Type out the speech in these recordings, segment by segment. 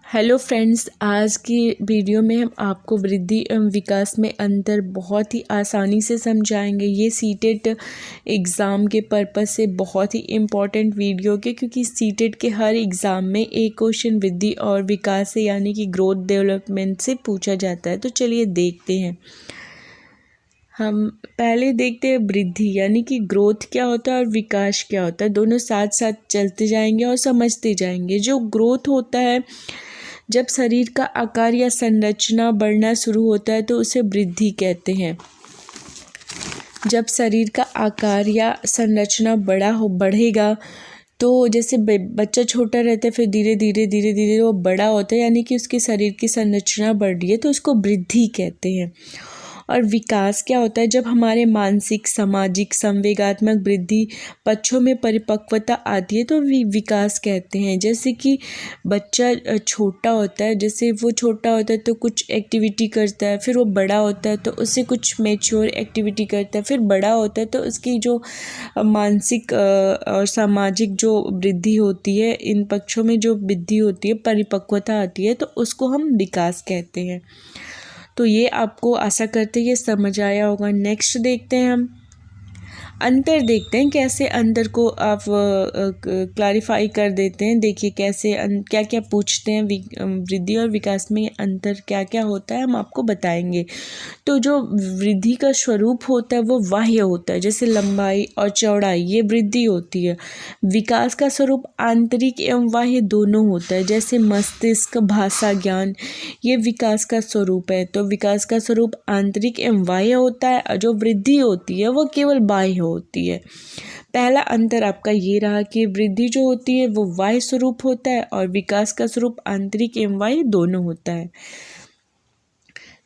Hello friends, आज की video में हम आपको वृद्धि एवं विकास में अंतर बहुत ही आसानी से समझाएंगे। ये सीटेट एग्ज़ाम के पर्पस से बहुत ही इम्पॉर्टेंट वीडियो के, क्योंकि सीटेट के हर एग्ज़ाम में एक क्वेश्चन वृद्धि और विकास से यानी कि ग्रोथ डेवलपमेंट से पूछा जाता है। तो चलिए देखते हैं। हम पहले देखते हैं वृद्धि यानी कि ग्रोथ क्या होता है और विकास क्या होता है। दोनों साथ साथ चलते जाएंगे और समझते जाएंगे। जो ग्रोथ होता है, जब शरीर का आकार या संरचना बढ़ना शुरू होता है तो उसे वृद्धि कहते हैं। जब शरीर का आकार या संरचना बढ़ेगा तो जैसे बच्चा छोटा रहता है, फिर धीरे धीरे वो बड़ा होता है, यानी कि उसके शरीर की संरचना बढ़ रही है, तो उसको वृद्धि कहते हैं। और विकास क्या होता है, जब हमारे मानसिक, सामाजिक, संवेगात्मक वृद्धि पक्षों में परिपक्वता आती है तो विकास कहते हैं। जैसे कि बच्चा छोटा होता है, जैसे वो छोटा होता है तो कुछ एक्टिविटी करता है, फिर वो बड़ा होता है तो उससे कुछ मैच्योर एक्टिविटी करता है, फिर बड़ा होता है तो उसकी जो मानसिक और सामाजिक जो वृद्धि होती है, इन पक्षों में जो वृद्धि होती है, परिपक्वता आती है, तो उसको हम विकास कहते हैं। तो ये आपको आशा करते हैं ये समझ आया होगा। नेक्स्ट देखते हैं हम अंतर, देखते हैं कैसे अंतर को आप क्लैरिफाई कर देते हैं। देखिए कैसे क्या क्या पूछते हैं, वृद्धि और विकास में अंतर क्या क्या होता है, हम आपको बताएंगे। तो जो वृद्धि का स्वरूप होता है वो बाह्य होता है, जैसे लंबाई और चौड़ाई, ये वृद्धि होती है। विकास का स्वरूप आंतरिक एवं बाह्य दोनों होता है, जैसे मस्तिष्क, भाषा, ज्ञान, ये विकास का स्वरूप है। तो विकास का स्वरूप आंतरिक एवं बाह्य होता है और जो वृद्धि होती है वो केवल बाह्य होती है। पहला अंतर आपका ये रहा कि वृद्धि जो होती है वो बाह्य स्वरूप होता है और विकास का स्वरूप आंतरिक एवं बाह्य दोनों होता है।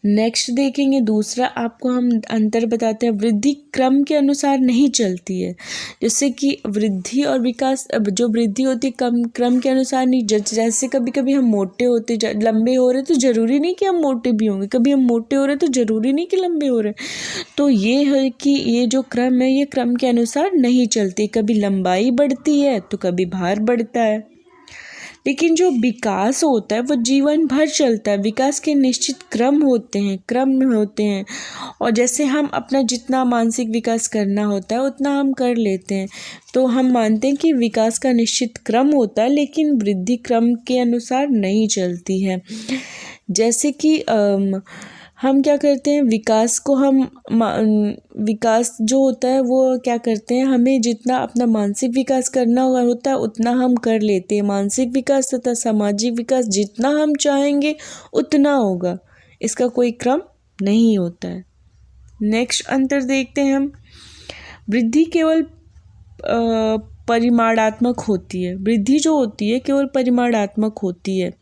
नेक्स्ट देखेंगे दूसरा, आपको हम अंतर बताते हैं। वृद्धि क्रम के अनुसार नहीं चलती है, जैसे कि वृद्धि और विकास, जो वृद्धि होती है क्रम के अनुसार नहीं। जैसे कभी कभी हम मोटे होते लंबे हो रहे तो ज़रूरी नहीं कि हम मोटे भी होंगे, कभी हम मोटे हो रहे तो ज़रूरी नहीं कि लंबे हो रहे। तो ये है कि ये जो क्रम है ये क्रम के अनुसार नहीं चलती, कभी लंबाई बढ़ती है तो कभी भार बढ़ता है। लेकिन जो विकास होता है वो जीवन भर चलता है। विकास के निश्चित क्रम होते हैं और जैसे हम अपना जितना मानसिक विकास करना होता है उतना हम कर लेते हैं। तो हम मानते हैं कि विकास का निश्चित क्रम होता है, लेकिन वृद्धि क्रम के अनुसार नहीं चलती है। जैसे कि हम क्या करते हैं, विकास जो होता है वो क्या करते हैं, हमें जितना अपना मानसिक विकास करना होता है उतना हम कर लेते हैं। मानसिक विकास तथा सामाजिक विकास जितना हम चाहेंगे उतना होगा, इसका कोई क्रम नहीं होता है। नेक्स्ट अंतर देखते हैं हम। वृद्धि केवल परिमाणात्मक होती है। वृद्धि जो होती है केवल परिमाणात्मक होती है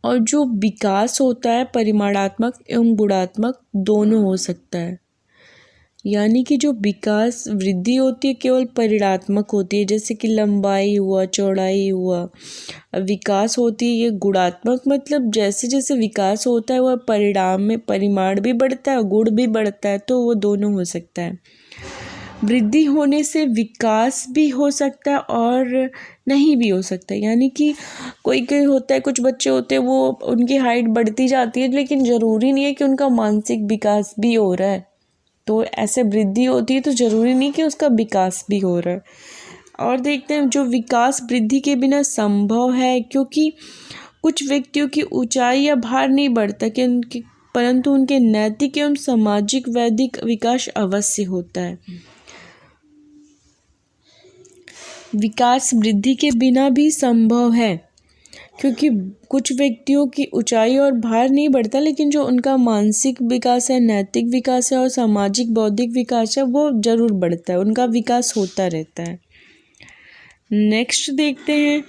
और जो विकास होता है परिमाणात्मक एवं गुणात्मक दोनों हो सकता है। यानी कि जो विकास वृद्धि होती है केवल परिमाणात्मक होती है, जैसे कि लंबाई हुआ, चौड़ाई हुआ। विकास होती है ये गुणात्मक, मतलब जैसे जैसे विकास होता है वह परिणाम में परिमाण भी बढ़ता है, गुण भी बढ़ता है, तो वो दोनों हो सकता है। वृद्धि होने से विकास भी हो सकता है और नहीं भी हो सकता है। यानी कि कोई होता है, कुछ बच्चे होते हैं वो उनकी हाइट बढ़ती जाती है, लेकिन ज़रूरी नहीं है कि उनका मानसिक विकास भी हो रहा है। तो ऐसे वृद्धि होती है तो ज़रूरी नहीं कि उसका विकास भी हो रहा है। और देखते हैं जो विकास वृद्धि के बिना संभव है, क्योंकि कुछ व्यक्तियों की ऊंचाई या भार नहीं बढ़ता परंतु उनके नैतिक एवं सामाजिक वैधिक विकास अवश्य होता है। विकास वृद्धि के बिना भी संभव है, क्योंकि कुछ व्यक्तियों की ऊंचाई और भार नहीं बढ़ता, लेकिन जो उनका मानसिक विकास है, नैतिक विकास है और सामाजिक बौद्धिक विकास है वो जरूर बढ़ता है, उनका विकास होता रहता है। नेक्स्ट देखते हैं।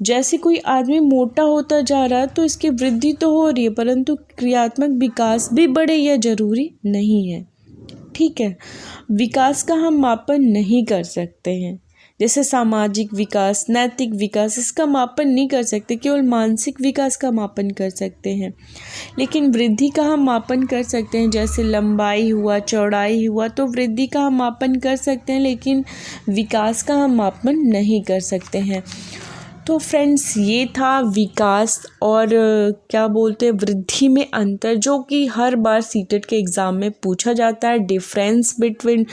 जैसे कोई आदमी मोटा होता जा रहा है तो इसकी वृद्धि तो हो रही है, परंतु क्रियात्मक विकास भी बढ़े यह जरूरी नहीं है। ठीक है, विकास का हम मापन नहीं कर सकते हैं, जैसे सामाजिक विकास, नैतिक विकास, इसका मापन नहीं कर सकते, केवल मानसिक विकास का मापन कर सकते हैं। लेकिन वृद्धि का हम मापन कर सकते हैं, जैसे लंबाई हुआ, चौड़ाई हुआ, तो वृद्धि का हम मापन कर सकते हैं, लेकिन विकास का हम मापन नहीं कर सकते हैं। तो फ्रेंड्स ये था विकास और क्या बोलते हैं वृद्धि में अंतर, जो कि हर बार सीटेट के एग्ज़ाम में पूछा जाता है, difference between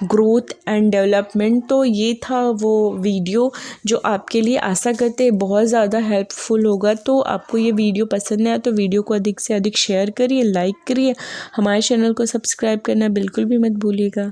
growth and development. तो ये था वो वीडियो जो आपके लिए आशा करते हैं बहुत ज़्यादा हेल्पफुल होगा। तो आपको ये वीडियो पसंद आया तो वीडियो को अधिक से अधिक शेयर करिए, लाइक करिए, हमारे चैनल को सब्सक्राइब करना बिल्कुल भी मत भूलिएगा।